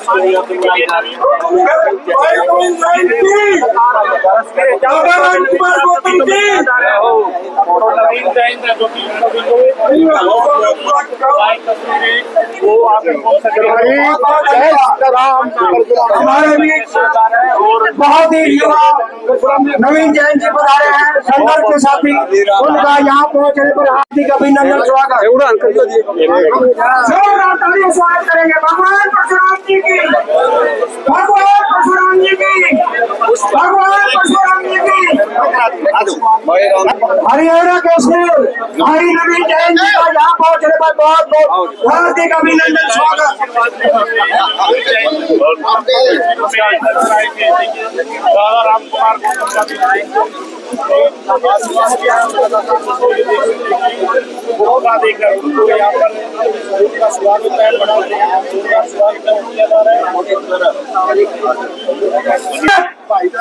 हमारे बीच बहुत ही युवा नवीन जैन जी पधारे हैं, संघर्ष के साथी। उनका यहाँ पहुँचने पर हार्दिक अभिनंदन स्वागत स्वागत करेंगे। भगवान परशुराम जी की, भगवान परशुराम जी की, भगवान परशुराम जी की। हरियाणा के शेर हरि नवीन जैन जी का यहाँ पहुँचने पर बहुत बहुत हार्दिक अभिनंदन स्वागत। राम कुमार देकर उनको यहाँ पर उनका स्वागत है, बड़ा स्वागत किया जा रहा है।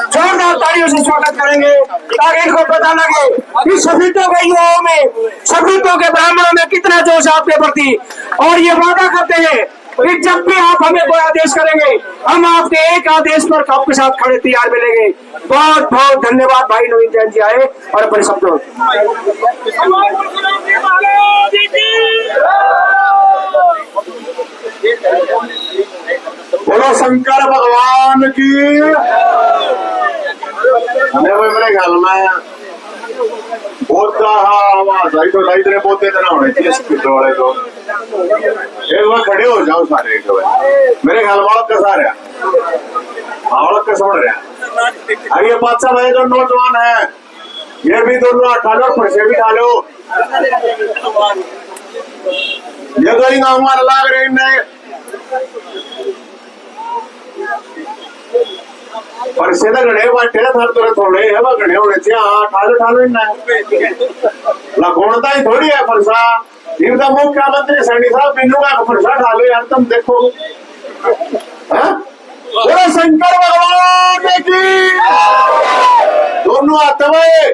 जोरदार तालियों से स्वागत करेंगे ताकि इनको पता लगे कि सभ्यता के युवाओं में, सभ्यता के ब्राह्मणों में कितना जोश आपके प्रति। और ये वादा करते हैं कि जब भी आप हमें कोई आदेश करेंगे, हम आपके एक आदेश पर आपके साथ खड़े तैयार मिलेंगे। बहुत बहुत धन्यवाद भाई नवीन जैन जी आए और अपने शब्दों। बोलो शंकर भगवान की। मेरे ख्याल में बहुत इतने बोलते थे ना होने चाहिए वाले तो एक बार खड़े हो जाओ सारे। मेरे ख्याल में औरत का सारे औरत का समझ रहे हैं। अरे ये बादशाह भाई जो नौजवान है, ये भी दोनों ठालो और पैसे भी डालो। ये गली गाँव में लाग रहे इनने परसे तो गणे बाटे थर थोड़े है गणे होने चाहिए। हाँ ठालो ठालो इनने लगोणता ही थोड़ी है परसा। इनका मुख्यमंत्री सैनी साहब बिन्नू का परसा ठालो यार, तुम देखो। बोलो शंकर भगवान की। दोनों हाथ में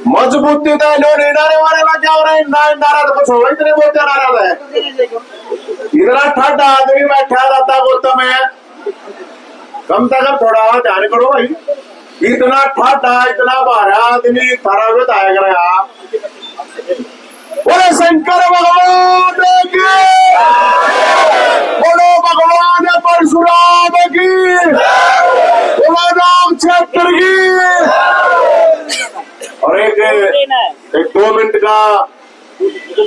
मजबूती था। नारे वाले ला क्या हो रहा है? नारा तो कुछ होगा इतने बोलते नारा है। इतना ठंडा आदमी बैठा रहता गौतम है, कम से कम थोड़ा ध्यान करो भाई। इतना ठंडा इतना भारा आदमी थारा में आएगा आप। बोले शंकर भगवान की, बोलो भगवान परशुराम की, बोलो राम क्षेत्र की। और एक 2 मिनट का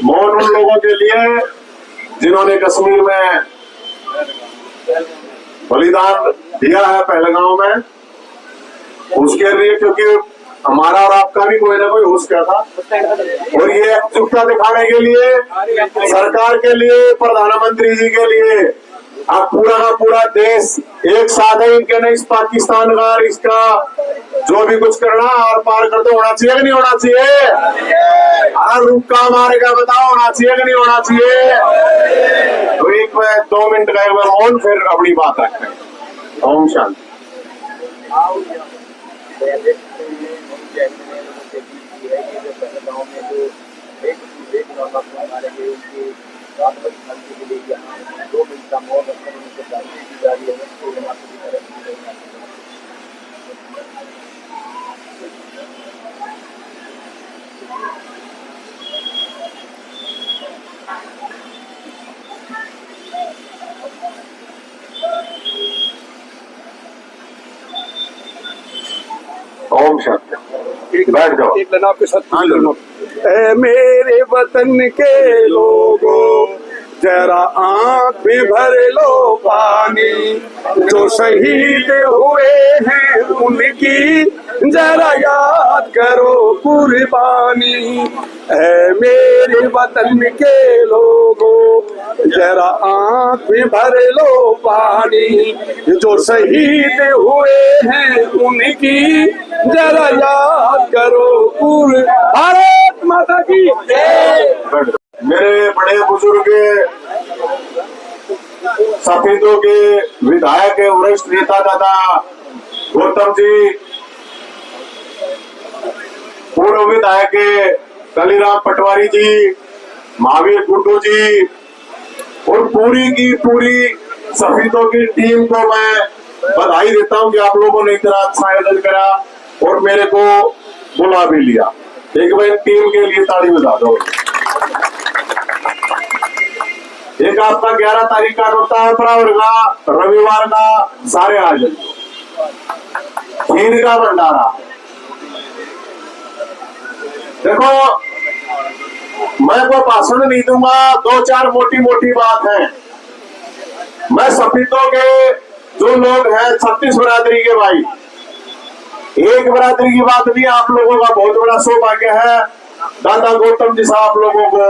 मौन उन लोगों के लिए जिन्होंने कश्मीर में बलिदान दिया है पहलगांव में, उसके लिए, क्योंकि हमारा और आपका भी कोई ना कोई होश क्या था। और ये एकजुटता दिखाने के लिए, सरकार के लिए, प्रधानमंत्री जी के लिए अब पूरा का पूरा देश एक साथ है। इनके नहीं इस पाकिस्तान का इसका जो भी कुछ करना और पार करते होना चाहिए कि नहीं होना चाहिए? अगर रुका मारेगा बताओ, होना चाहिए कि नहीं होना चाहिए? तो 2 मिनट का एक बार मौन, फिर अपनी बात रखते हैं। ओम शांति। ओम शांति। बैठ जाओ। एक लेना आपके साथ। मेरे वतन के लोगों जरा आँख में भर लो पानी, जो शहीद हुए हैं उनकी जरा याद करो कुर्बानी। मेरे वतन के लोगों जरा आँख में भर लो पानी, जो शहीद हुए हैं उनकी जरा याद करो भारत माता की। मेरे बड़े बुजुर्ग सफेदों के विधायक वरिष्ठ नेता दादा गौतम जी, पूर्व विधायक कलीराम पटवारी जी, महावीर गुड्डू जी और पूरी की पूरी सफीदों की टीम को मैं बधाई देता हूं कि आप लोगों ने इतना अच्छा आयोजन करा और मेरे को बुला भी लिया। एक बार टीम के लिए ताली बजा दो। एक आपका 11 तारीख का होता है बराबर का रविवार का सारे आ जाए खीर का भंडारा। देखो मैं कोई भाषण नहीं दूंगा, 2-4 मोटी मोटी बात है। मैं सफीदों के जो लोग हैं 36 बरादरी के भाई, एक बरादरी की बात नहीं, आप लोगों का बहुत बड़ा सौभाग्य है। दादा गौतम जी साहब लोगों को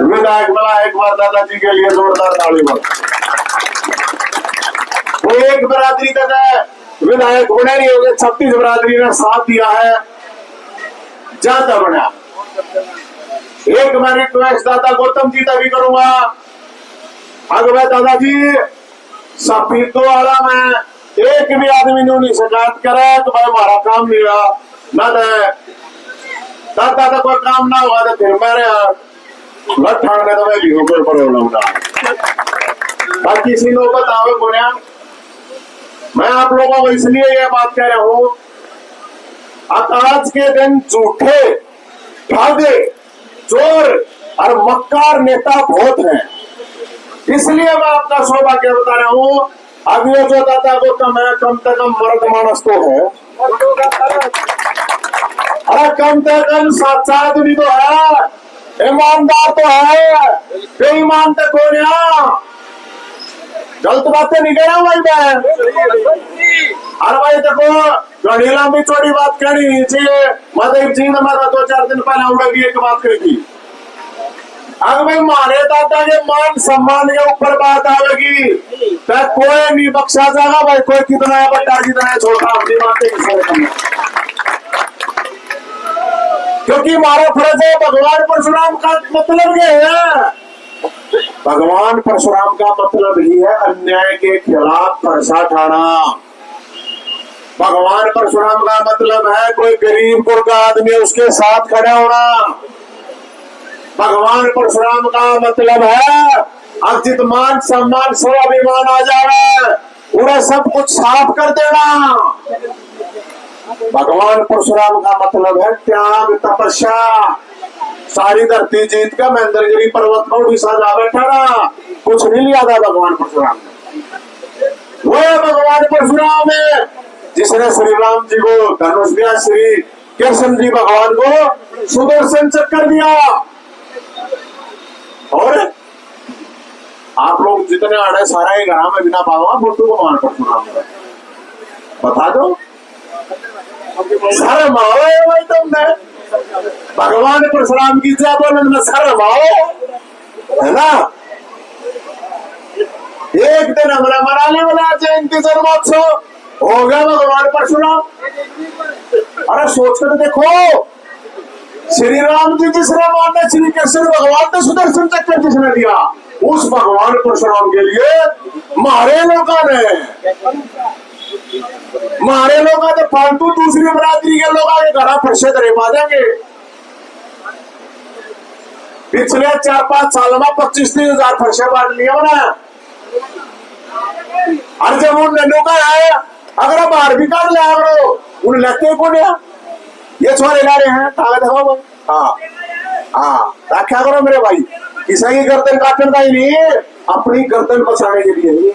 विधायक बना, एक बार दादाजी के लिए जोरदार ताली बजा। वो एक बरादरी तक है विधायक बने नहीं होंगे, 36 बरादरी ने साथ दिया है, ज्यादा बना। एक मैं रिक्वेस्ट दादा गौतम जी तक भी करूंगा, अगर मैं दादाजी सफीदों वाला में एक भी आदमी ने नहीं शिकायत करे तो भाई हमारा काम नहीं रहा ना। दादा का कोई काम ना हुआ तो फिर मेरे लठाने तो मैं भी ऊपर प्रॉब्लम ना। बाकी किसी नौबत आवे बोलिया, मैं आप लोगों को इसलिए ये बात कह रहा हूं, आज के दिन झूठे भागे चोर और मक्कार नेता बहुत हैं, इसलिए मैं आपका सौभाग्य बता रहा हूं। अब ये जो दादा को कम से कम मर्द मानस तो है, अरे कम से कम सच्चा आदमी तो है, ईमानदार तो है, बेईमान तो कौन है? गलत बातें नहीं कह रहा भाई मैं। अरे भाई देखो घड़ी लंबी चौड़ी बात कहनी नहीं चाहिए। मतलब जी ने मैं 2-4 दिन पहले उड़ेगी एक बात कही थी, अगर भाई मारे दादा के मान सम्मान के ऊपर बात आवेगी तो कोई नहीं बख्शा जाएगा भाई, कोई कितना है बट्टा कितना है छोटा, अपनी बातें क्योंकि हमारा फर्ज है। भगवान परशुराम का मतलब क्या है? भगवान परशुराम का मतलब ही है अन्याय के खिलाफ फरसा ठाना। भगवान परशुराम का मतलब है कोई गरीब कुल का आदमी उसके साथ खड़ा होना। भगवान परशुराम का मतलब है अब जित मान सम्मान स्वाभिमान आ जाए पूरा सब कुछ साफ कर देना। भगवान परशुराम का मतलब है त्याग तपस्या। सारी धरती जीत का महेंद्रगिरी पर्वत को उड़ीसा जा बैठा ना, कुछ नहीं लिया था भगवान परशुराम ने। वो भगवान परशुराम है जिसने श्री राम जी को धनुष दिया, श्री कृष्ण जी भगवान को सुदर्शन चक्कर दिया। और आप लोग जितने आड़े सारा ही घर में बिना पाऊंगा फोटो भगवान परशुराम का बता दो, शर्म आओ भाई तुमने। भगवान परशुराम की जय बोलने में शर्म आओ, है ना। एक दिन हमारा मनाने वाला जयंती जन्मोत्सव हो गया भगवान परशुराम। अरे सोच कर देखो, श्री राम जी जिसने मारने श्री कृष्ण भगवान ने सुदर्शन चक्कर जिसने दिया, उस भगवान परशुराम के लिए मारे लोगों तो फालतू दूसरी बरादरी के लोग आगे घर प्रसिद्ध रह पा जाएंगे। पिछले 4-5 साल में 25-30 हजार फर्शे बांट लिया ना। और जब उन लोग आए अगर बाहर भी काट लिया करो, उन लगते को नहीं, ये छोरे ला रहे हैं ताकत देखो भाई। हाँ रखा करो मेरे भाई, किसी की गर्दन काटने का ही नहीं, अपनी गर्दन बचाने के लिए।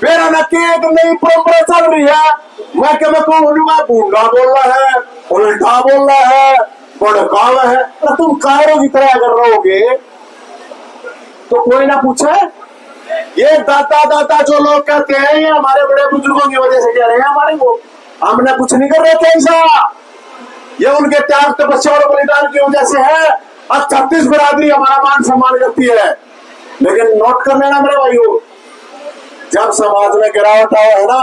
मेरा नक्की एक नई परंपरा चल रही है, मैं क्या मैं बोलूंगा बूंगा बोल रहा है, उल्टा बोल रहा है, भड़कावा है। तो तुम कायरों की तरह अगर रहोगे तो कोई ना पूछे। ये दाता जो लोग कहते हैं ये हमारे बड़े बुजुर्गों की वजह से कह रहे हैं, हमारे को हमने कुछ नहीं कर रहे थे ऐसा, ये उनके त्याग तपस्या और बलिदान की वजह से है। अब 36 बरादरी हमारा मान सम्मान करती है, लेकिन नोट कर लेना मेरे भाइयों, जब समाज में गिरावट आया है ना,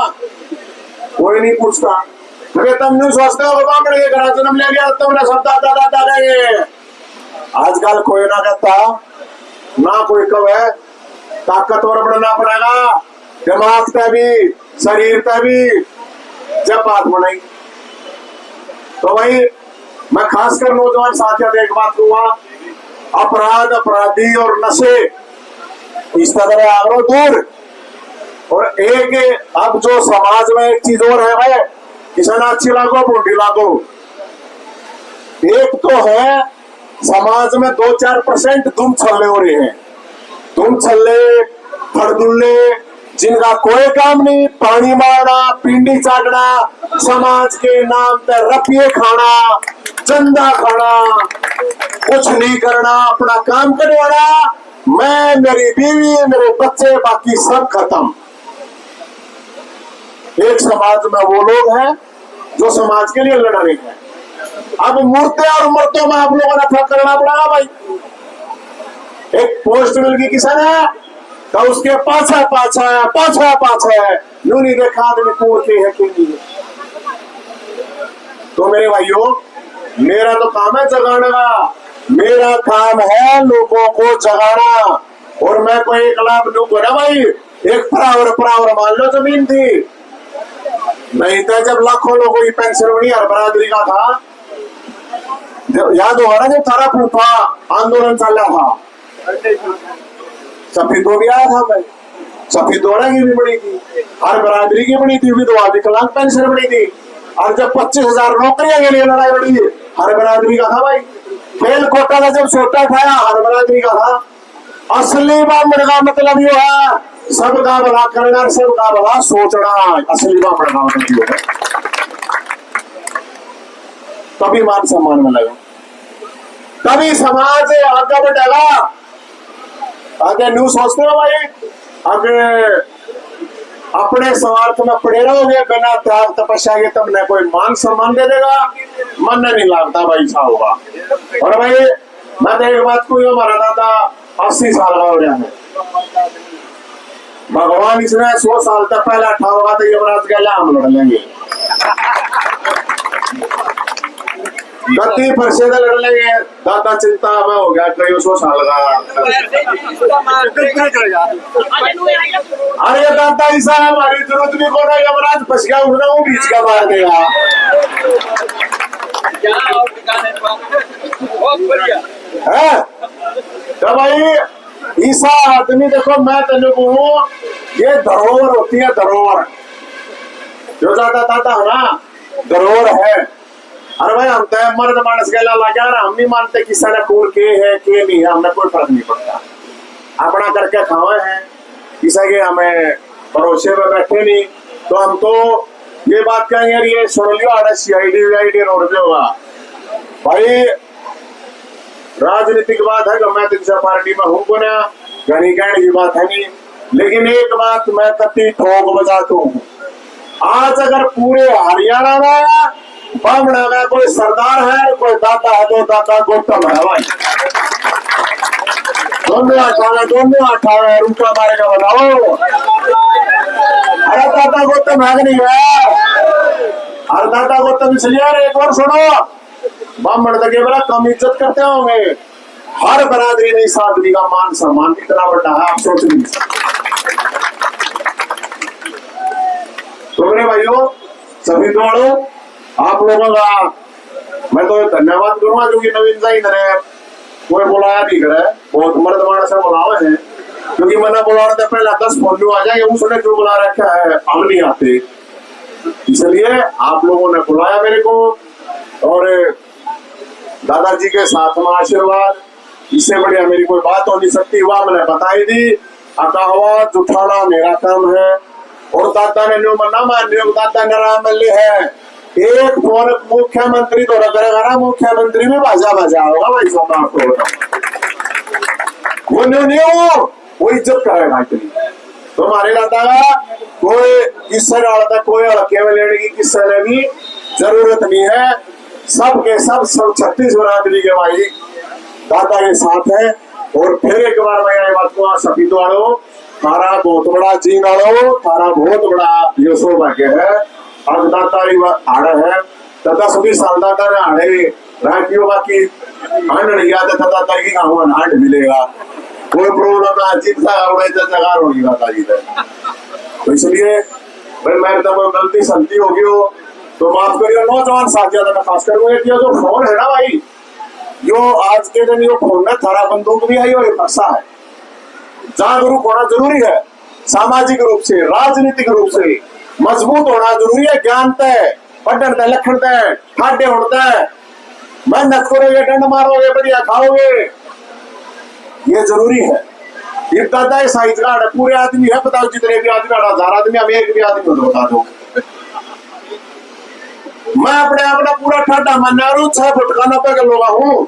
कोई नहीं पूछता। तुम नहीं सोचते हो बामण के घर जन्म ले लिया तुमने सब दादा दादा गए। आजकल कोई ना कहता ना कोई कहे, ताकतवर बनना पड़ेगा, दिमाग पे भी शरीर पे भी जब बात बनाई। तो भाई मैं खासकर नौजवान साथियों से एक बात कहूंगा, अपराध अपराधी और नशे इस तरह आगरो दूर। और एक अब जो समाज में एक चीज और है भाई, किसान अच्छी लागो बूढ़ी लागो। एक तो है समाज में 2-4% तुम छल्ले हो रहे हैं, तुम छल्ले फड़दुल्ले जिनका कोई काम नहीं, पानी मारना, पिंडी चाटना, समाज के नाम पे रुपये खाना, चंदा खाना, कुछ नहीं करना, अपना काम करवाना, मैं मेरी बीवी मेरे बच्चे बाकी सब खत्म। एक समाज में वो लोग हैं जो समाज के लिए लड़ रहे हैं। अब मुर्दे और मर्दों में आप लोगों ने फर्क करना पड़ा भाई। एक पोस्ट मिल गई किसान है तो उसके पाछा है यूं नहीं देखा आदमी कौन के है कि नहीं है। तो मेरे भाइयों, मेरा तो काम है जगाने का, मेरा काम है लोगों को जगाना। और मैं कोई एक लाभ लोग ना भाई, एक परावर मान लो जमीन थी, नहीं तो जब लाखों लोगों की पेंशन बनी हर बरादरी का था, याद होगा ना जब थारा फूफा आंदोलन चल रहा था, सफेदों भी आया था भाई, सफेदोड़ा की भी बनी थी, हर बरादरी की बनी थी, विधवा विकलांग पेंशन बनी थी। और जब 25,000 नौकरियां के लिए लड़ाई लड़ी हर बरादरी का था भाई। खेल कोटा का जब सोटा उठाया हर बरादरी का था। असली बामण का मतलब ये है सबका भला करना, सबका भला सोचना, असली बामण का मतलब ये है। तभी मान सम्मान मिलेगा, तभी समाज आगे बढ़ेगा। आगे न्यू सोचते हो भाई, आगे अपने स्वार्थ में पड़े रहोगे बिना त्याग तपस्या के, तुमने कोई मान सम्मान दे देगा, मन नहीं लगता भाई सा होगा। और भाई मैं तो एक बात को, हमारा दादा 80 साल का हो गया है, भगवान इसने 100 साल तक पहले अठा होगा तो युवराज के हम लड़ लेंगे, गति परिषद लड़ लेंगे। दादा चिंता में हो गया कई 100 साल का। अरे दादा ऐसा हमारी जरूरत भी को ना, यमराज फंस गया उठना वो बीच का मार देगा। है तो भाई ईसा आदमी देखो, मैं तेन कहूँ ये धरोहर होती है, धरोहर जो दादा दादा है ना धरोहर है। अरे भाई हम तो मर्द मानस के लाला क्या, हम नहीं मानते कि सारा कौन के है के नहीं है, हमें कोई फर्क नहीं पड़ता, अपना करके खावे हैं, किसी के हमें भरोसे में बैठे नहीं। तो हम तो ये बात कहेंगे, ये सुन लियो आड़ा CID रोड पे होगा भाई। राजनीतिक बात है, मैं तीसरा पार्टी में हूँ को ना, घनी कहने की बात है नहीं, लेकिन एक बात मैं कति ठोक बजाता हूँ। आज अगर पूरे हरियाणा में बामणा में कोई सरदार है, कोई दाता है, तो दाता गौतम है भाई। दोनों 18 रुपया मारेगा बताओ। अरे दाता गौतम है नहीं है, अरे दाता गौतम इसलिए एक बार सुनो, बामण तक बड़ा कम इज्जत करते होंगे, हर बरादरी में इस आदमी का मान सम्मान कितना बड़ा है आप सोच नहीं सकते। तो मेरे भाइयों सभी दौड़ो आप लोगों का मैं तो धन्यवाद करूंगा, क्योंकि नवीन साई ने कोई बुलाया नहीं करे, बहुत मर्द मानस से बुलावे हैं, क्योंकि मैंने बुलाने से पहले 10 फोन आ जाएंगे, उसने क्यों बुला रखा है, हम नहीं आते, इसलिए आप लोगों ने बुलाया मेरे को। और दादाजी के साथ में आशीर्वाद, इससे बढ़िया मेरी कोई बात हो नहीं सकती, वह मैंने बताई दी। आवाज उठाना मेरा काम है, और दादा ने न्यू मना मान लियो, दादा ने राम मिले है। एक फोन मुख्यमंत्री तो करेगा ना, मुख्यमंत्री भी बाजा बाजा होगा भाई, सब आपको वो नहीं हो, वो इज्जत करेगा इतनी। तो हमारे दादा का कोई किस्से डालता, कोई हल्के में लेने की किस्से लेने की जरूरत नहीं है, सब के सब 36 बरादरी के भाई दादा के साथ है। और फिर एक बार मैं ये बात को सफीद वालों, तारा बहुत बड़ा जीन वालों, तारा बहुत बड़ा ये सौभाग्य है। अब दाता आड़े है, 10-20 साल दाता ने आड़े राखियों बाकी आंड नहीं आता, दाता की गाँव आंड मिलेगा, कोई प्रॉब्लम ना, चिंता उड़े जगह होगी दाता जी से। तो इसलिए भाई मेरे तो कोई गलती सलती होगी हो तो माफ करिए। नौजवान साथियों में खास कर जो फोन है ना भाई, जो आज के दिन यो फोन में थारा बंदूक भी आई और फंसा है, जागरूक होना जरूरी है, सामाजिक रूप से, राजनीतिक रूप से मजबूत होना जरूरी है। ज्ञान तय, पढ़न तय, लखन तय, ठाडे होता है, मेहनत करोगे, डंड मारोगे, बढ़िया खाओगे, ये जरूरी है। ये दादा साइज कार्ड है, पूरे आदमी है, बताओ जितने भी आदमी, 1000 आदमी, हम एक भी आदमी हो बता दो। मैं अपने अपना पूरा ठाडा मानना 6 फुट का 90 किलो का हूँ,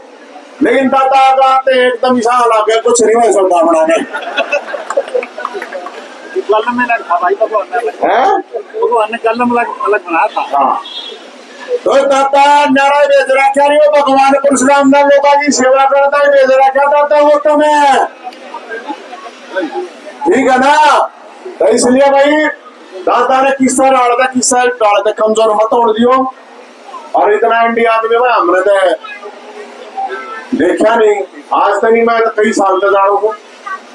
लेकिन दादा आते एकदम विशाल आ गया, कुछ नहीं हो सकता बनाने। कलम में लगा भाई, भगवान ने कलम अलग बनाया था। हाँ, तो दादा नारा भेज रखा नहीं हो, भगवान परशुराम ने लोगों की सेवा करता है, भेज रखा दादा वो तो मैं, ठीक है ना। तो इसलिए भाई दादा ने किस्सा डालता, किस्सा डालता, कमजोर मत तोड़ दियो। और इतना इंडिया आदमी में हमने तो देखा नहीं आज तक, नहीं मैं तो कई साल तक जाणू हूँ।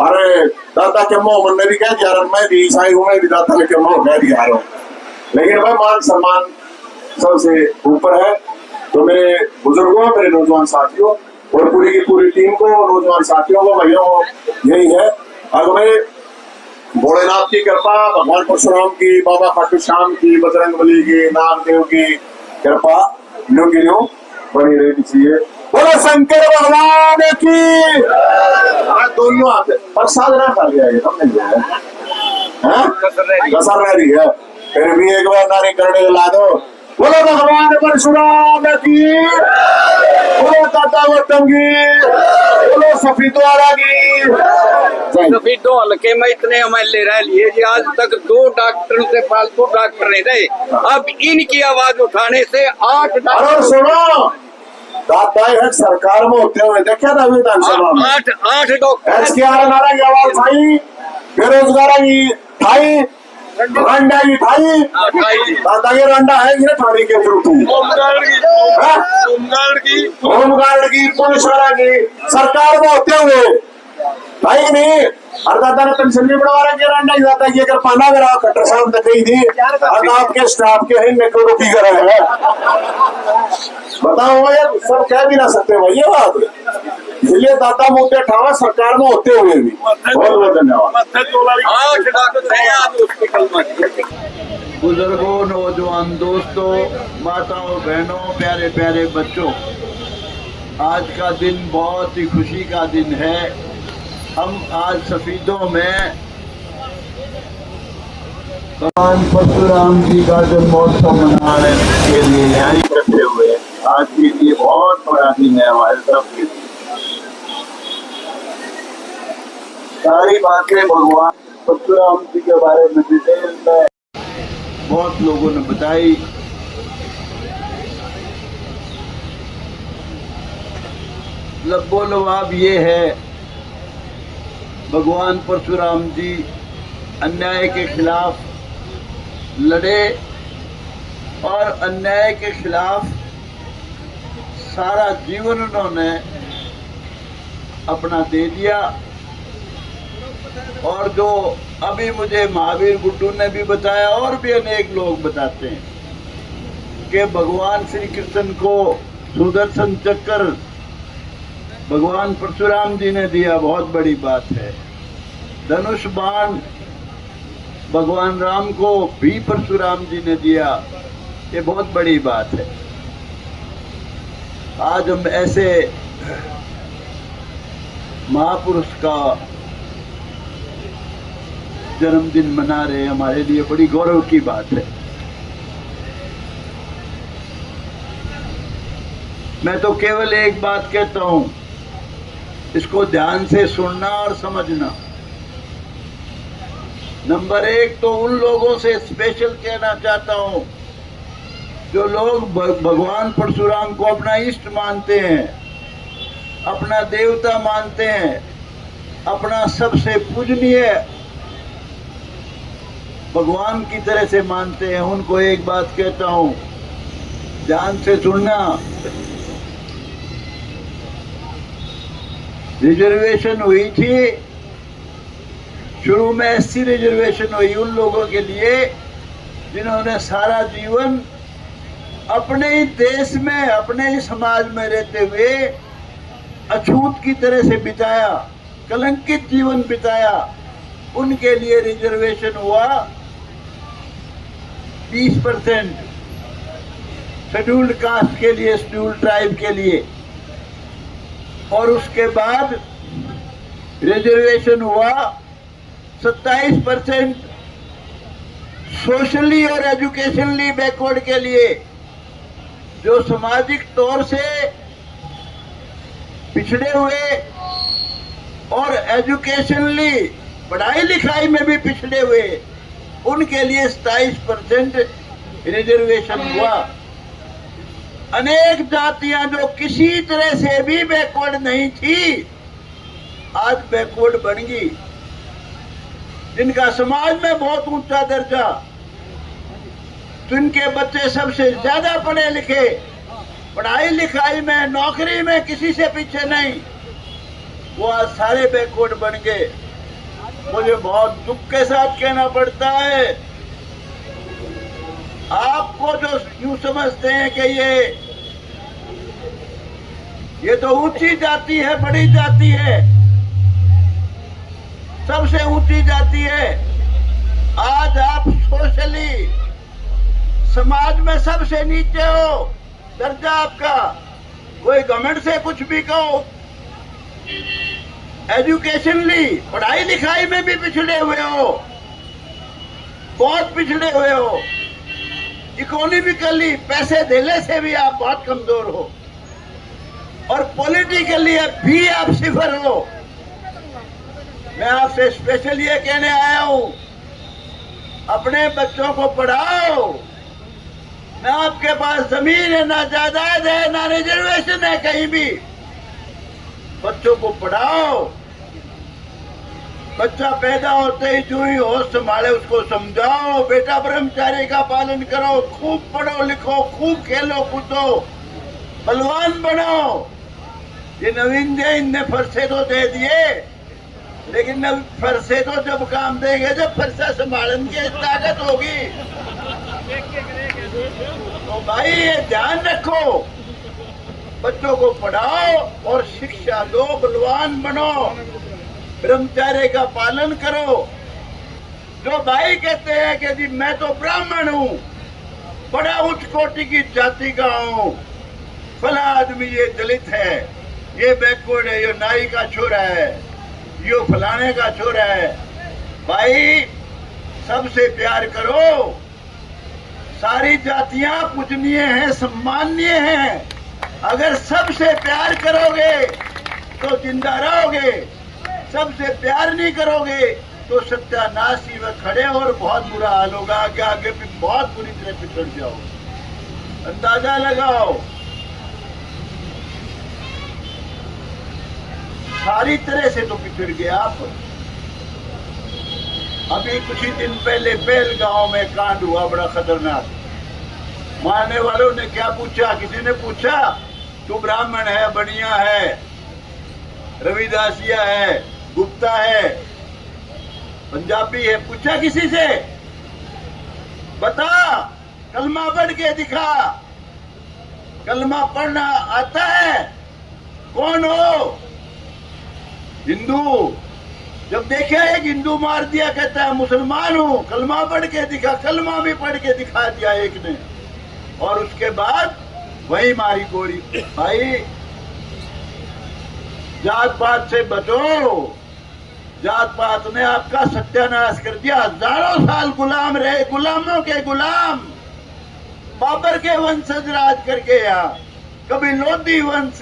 अरे दादा के मोह ने भी कह दिया, मैं भी ईसाई हूँ, मैं भी दादा के मोह कह दिया रहा हूँ, लेकिन भाई मान सम्मान सबसे ऊपर है। तो मेरे बुजुर्गों, मेरे नौजवान साथियों और पूरी की पूरी टीम को, नौजवान साथियों को, भैया यही है, अगर मेरे भोलेनाथ की कृपा, भगवान परशुराम की, बाबा खाटू श्याम की, बजरंगबली की, नागदेव की कृपा न्यू की न्यू बनी रहनी चाहिए। बोलो शंकर भगवान की। दोनों हाथ प्रसाद ना खा लिया, ये हमने लिया है, कसर रह रही है, फिर भी एक बार नारी करने ला दो। बोलो भगवान परशुराम की, बोलो दादा गौतम की, बोलो सफीदवाला की। सफीदों हल्के में इतने एमएलए रह लिए जी, आज तक 2 डॉक्टरों से फालतू डॉक्टर नहीं रहे, अब इनकी आवाज उठाने से 8 डॉक्टर। सुनो, दादा है सरकार में होते हुए देखा था विधानसभा में 8 डॉक्टर की आवाज थाई, बेरोजगार की थाई, रंडा की थाई, दादा ये रंडा है ये थाने के थ्रू, होमगार्ड की, पुलिस वाला की, सरकार में होते हुए भाई नहीं। और दादा ने पेंशन भी बढ़वा रखी, रंडा ही दादा की अगर पाना करा कट्टर साहब तक गई थी, और आपके स्टाफ के ही निकलो की कर रहे हैं, बताओ यार, सब कह भी ना सकते भाई ये बात। इसलिए दादा मुद्दे ठावा सरकार में होते हुए भी बहुत बहुत धन्यवाद। बुजुर्गों, नौजवान दोस्तों, माताओं, बहनों, प्यारे प्यारे बच्चों, आज का दिन बहुत ही खुशी का दिन है। हम आज सफीदों में भगवान परशुराम जी का जन्मोत्सव मनाने के लिए यहाँ इकट्ठे हुए। आज के लिए बहुत बड़ा दिन है हमारे सबके लिए। सारी बातें भगवान परशुराम जी के बारे में डिटेल में बहुत लोगों ने बताई। लब्बो लवाब ये है, भगवान परशुराम जी अन्याय के खिलाफ लड़े और अन्याय के खिलाफ सारा जीवन उन्होंने अपना दे दिया। और जो अभी मुझे महावीर गुड्डू ने भी बताया और भी अनेक लोग बताते हैं कि भगवान श्री कृष्ण को सुदर्शन चक्र भगवान परशुराम जी ने दिया, बहुत बड़ी बात है। धनुष बाण भगवान राम को भी परशुराम जी ने दिया, ये बहुत बड़ी बात है। आज हम ऐसे महापुरुष का जन्मदिन मना रहे हैं, हमारे लिए बड़ी गौरव की बात है। मैं तो केवल एक बात कहता हूं, इसको ध्यान से सुनना और समझना। नंबर 1 तो उन लोगों से स्पेशल कहना चाहता हूं जो लोग भगवान परशुराम को अपना इष्ट मानते हैं, अपना देवता मानते हैं, अपना सबसे पूजनीय भगवान की तरह से मानते हैं। उनको एक बात कहता हूं, ध्यान से सुनना। रिजर्वेशन हुई थी, शुरू में SC रिजर्वेशन हुई उन लोगों के लिए जिन्होंने सारा जीवन अपने ही देश में, अपने ही समाज में रहते हुए अछूत की तरह से बिताया। कलंकित जीवन बिताया, उनके लिए रिजर्वेशन हुआ 20%, शेड्यूल्ड कास्ट के लिए, शेड्यूल्ड ट्राइब के लिए, और उसके बाद रिजर्वेशन हुआ 27% सोशली और एजुकेशनली बैकवर्ड के लिए, जो सामाजिक तौर से पिछड़े हुए और एजुकेशनली पढ़ाई लिखाई में भी पिछड़े हुए, उनके लिए 27% रिजर्वेशन हुआ। अनेक जातियां जो किसी तरह से भी बैकवर्ड नहीं थी, आज बैकवर्ड बन गई, जिनका समाज में बहुत ऊंचा दर्जा, जिनके बच्चे सबसे ज्यादा पढ़े लिखे, पढ़ाई लिखाई में, नौकरी में किसी से पीछे नहीं, वो आज सारे बैकवर्ड बन गए। मुझे बहुत दुख के साथ कहना पड़ता है, आपको जो यूं समझते हैं कि ये तो ऊंची जाति है, बड़ी जाति है, सबसे ऊंची जाति है, आज आप सोशली समाज में सबसे नीचे हो, दर्जा आपका, कोई गवर्नमेंट से कुछ भी कहो, एजुकेशनली पढ़ाई लिखाई में भी पिछड़े हुए हो, बहुत पिछड़े हुए हो, इकोनॉमिकली पैसे देने से भी आप बहुत कमजोर हो, और पॉलिटिकली भी आप सिफर हो। मैं आपसे स्पेशल ये कहने आया हूं, अपने बच्चों को पढ़ाओ। ना आपके पास जमीन है, ना जायदाद है, ना रिजर्वेशन है कहीं भी, बच्चों को पढ़ाओ। बच्चा पैदा होते ही जो ही होश संभाले उसको समझाओ, बेटा ब्रह्मचार्य का पालन करो, खूब पढ़ो लिखो, खूब खेलो कूदो, बलवान बनो। ये नवीन जैन ने फरसे तो दे दिए, लेकिन फरसे तो जब काम देंगे जब फरसा संभालन की ताकत होगी। तो भाई ये ध्यान रखो, बच्चों को पढ़ाओ और शिक्षा दो, बलवान बनो, ब्रह्मचर्य का पालन करो। जो भाई कहते हैं कि जी मैं तो ब्राह्मण हूँ, बड़ा उच्च कोटि की जाति का हूँ, फला आदमी ये दलित है, ये बैकवर्ड है, ये नाई का छोरा है, ये फलाने का छोरा है। भाई सबसे प्यार करो, सारी जातियां पूजनीय हैं, सम्माननीय हैं। अगर सबसे प्यार करोगे तो जिंदा रहोगे, सबसे प्यार नहीं करोगे तो सत्यानाश ही में खड़े और बहुत बुरा हाल होगा, आगे आगे भी बहुत बुरी तरह पिछड़ जाओ। अंदाजा लगाओ, सारी तरह से तो पिछड़ गए आप। अभी कुछ ही दिन पहले पेल गांव में कांड हुआ बड़ा खतरनाक। मारने वालों ने क्या पूछा, किसी ने पूछा तू ब्राह्मण है, बनिया है, रविदासिया है, गुप्ता है, पंजाबी है, पूछा किसी से, बता कलमा पढ़ के दिखा, कलमा पढ़ना आता है, कौन हो? हिंदू। जब देखा एक हिंदू मार दिया, कहता है मुसलमान हूं, कलमा पढ़ के दिखा, कलमा भी पढ़ के दिखा दिया एक ने, और उसके बाद वही मारी गोली। भाई जात पात से बचो, जात पात ने आपका सत्यानाश कर दिया। हजारों साल गुलाम रहे, गुलामों के गुलाम, बाबर के वंशज राज करके यहाँ, कभी लोधी वंश,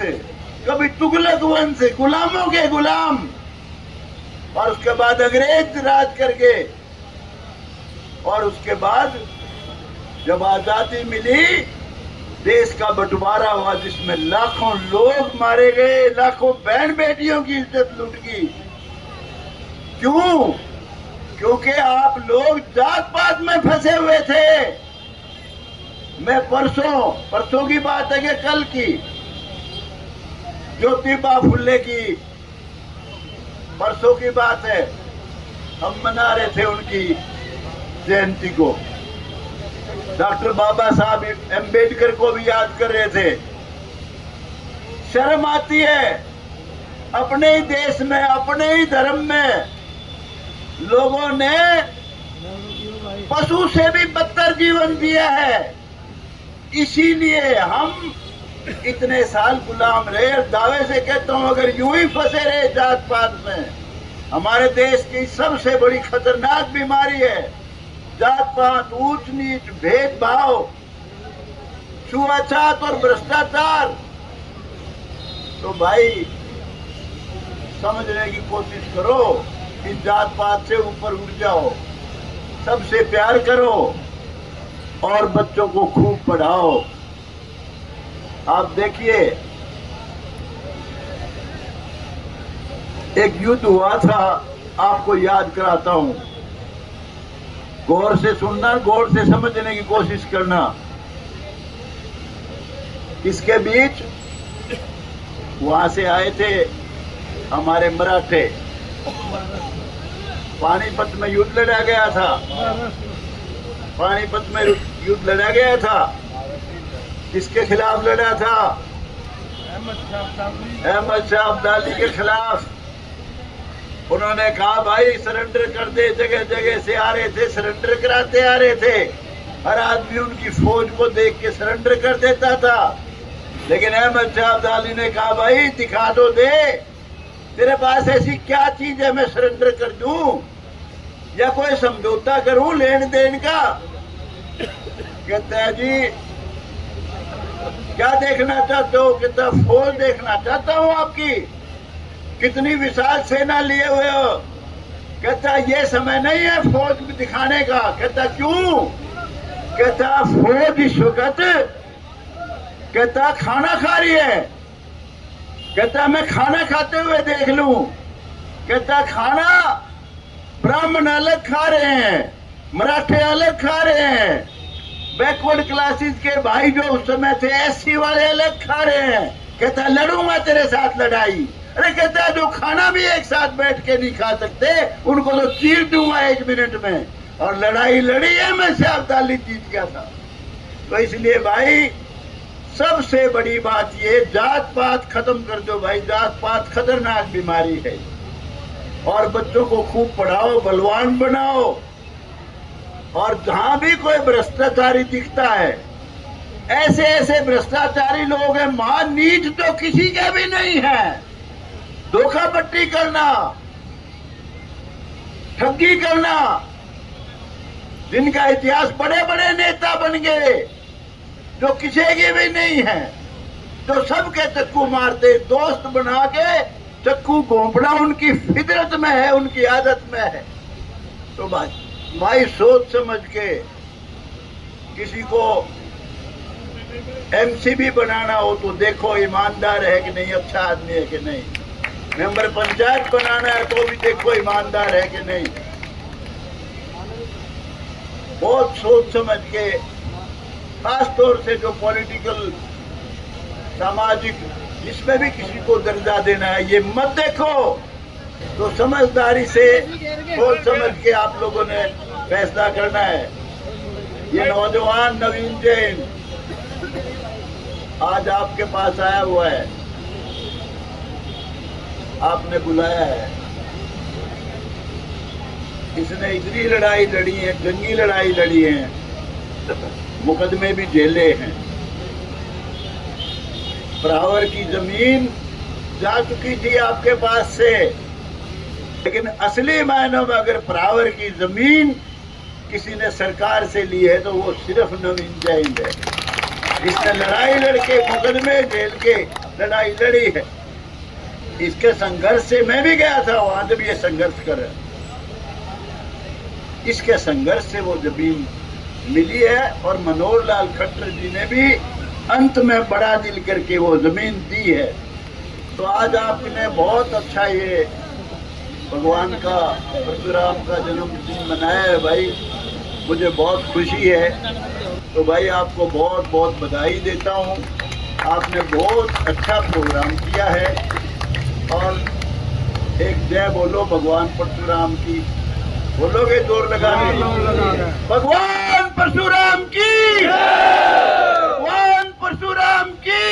कभी तुगलक वंश, गुलामों के गुलाम, और उसके बाद अंग्रेज राज करके, और उसके बाद जब आजादी मिली, देश का बंटवारा हुआ जिसमें लाखों लोग मारे गए, लाखों बहन बेटियों की इज्जत लूट गई। क्यों? क्योंकि आप लोग जात पात में फंसे हुए थे। मैं परसों की बात है कि कल की, ज्योतिबा फुले की परसों की बात है, हम मना रहे थे उनकी जयंती को, डॉक्टर बाबा साहब अम्बेडकर को भी याद कर रहे थे। शर्म आती है अपने ही देश में, अपने ही धर्म में लोगों ने पशु से भी बदतर जीवन जिया है। इसीलिए हम इतने साल गुलाम रहे। दावे से कहता हूं, अगर यूं ही फंसे रहे जात पात में, हमारे देश की सबसे बड़ी खतरनाक बीमारी है जात पात, ऊंच नीच, भेदभाव, छुआछात और भ्रष्टाचार। तो भाई समझने की कोशिश करो, इस जात पात से ऊपर उठ जाओ, सबसे प्यार करो और बच्चों को खूब पढ़ाओ। आप देखिए, एक युद्ध हुआ था, आपको याद कराता हूं, गौर से सुनना, गौर से समझने की कोशिश करना। इसके बीच वहां से आए थे हमारे मराठे, पानीपत में युद्ध लड़ा गया था, पानीपत में युद्ध लड़ा गया था। किसके खिलाफ लड़ा था? अहमद शाह अब्दाली के खिलाफ। उन्होंने कहा भाई सरेंडर कर दे, जगह जगह से आ रहे थे, सरेंडर कराते आ रहे थे। हर आदमी उनकी फौज को देख के सरेंडर कर देता था। लेकिन अहमद शाह अब्दाली ने कहा भाई दिखा दो दे, तेरे पास ऐसी क्या चीज है मैं सरेंडर कर दूं या कोई समझौता करूं लेन देन का। कहता है जी क्या देखना चाहते हो? कहता फौज देखना चाहता हूं आपकी, कितनी विशाल सेना लिए हुए हो। कहता ये समय नहीं है फौज दिखाने का। कहता क्यों? कहता फौज इस वक्त कहता खाना खा रही है। कहता मैं खाना खाते हुए देख लूं। कहता खाना ब्राह्मण अलग खा रहे हैं, मराठे अलग खा रहे हैं, बैकवर्ड क्लासेस के भाई जो उस समय थे एससी वाले अलग खा रहे हैं। कहता लड़ूंगा तेरे साथ लड़ाई। अरे कहता जो खाना भी एक साथ बैठ के नहीं खा सकते उनको तो चीर दूंगा 1 मिनट में। और लड़ाई लड़ी है, मैं शाह अब्दाली जीत गया था। तो इसलिए भाई सबसे बड़ी बात ये, जात पात खत्म कर दो भाई। जात पात खतरनाक बीमारी है। और बच्चों को खूब पढ़ाओ, बलवान बनाओ। और जहां भी कोई भ्रष्टाचारी दिखता है, ऐसे ऐसे भ्रष्टाचारी लोग हैं, महान नीच तो किसी के भी नहीं है। धोखा पट्टी करना, ठगी करना, जिनका इतिहास बड़े बड़े नेता बन गए, जो किसी के भी नहीं है, जो सबके चक्कू मारते, दोस्त बना के चक्कू घोंपना उनकी फितरत में है, उनकी आदत में है। तो भाई सोच समझ के किसी को एमसीबी बनाना हो तो देखो ईमानदार है कि नहीं, अच्छा आदमी है कि नहीं। मेंबर पंचायत बनाना है तो भी देखो ईमानदार है कि नहीं। बहुत सोच समझ के, खास तौर से जो पॉलिटिकल, सामाजिक, इसमें भी किसी को दर्जा देना है, ये मत देखो। तो समझदारी से सोच समझ के आप लोगों ने फैसला करना है। ये नौजवान नवीन जैन आज आपके पास आया हुआ है, आपने बुलाया है। इसने इतनी लड़ाई लड़ी है, जंगी लड़ाई लड़ी है, मुकदमे भी झेले हैं। ब्रावर की जमीन जा चुकी थी आपके पास से, लेकिन असली मायनों में अगर ब्रावर की जमीन किसी ने सरकार से ली है तो वो सिर्फ नवीन जैन है। इसने लड़ाई लड़के, मुकदमे झेल के लड़ाई लड़ी है। इसके संघर्ष से मैं भी गया था वहां जब ये संघर्ष कर रहे। इसके संघर्ष से वो जमीन मिली है और मनोहर लाल खट्टर जी ने भी अंत में बड़ा दिल करके वो जमीन दी है। तो आज आपने बहुत अच्छा ये भगवान का, परशुराम का जन्मदिन मनाया है भाई, मुझे बहुत खुशी है। तो भाई आपको बहुत बहुत बधाई देता हूँ। आपने बहुत अच्छा प्रोग्राम किया है। और एक जय बोलो भगवान परशुराम की, बोलोगे जोर लगा के? भगवान परशुराम की, भगवान परशुराम की।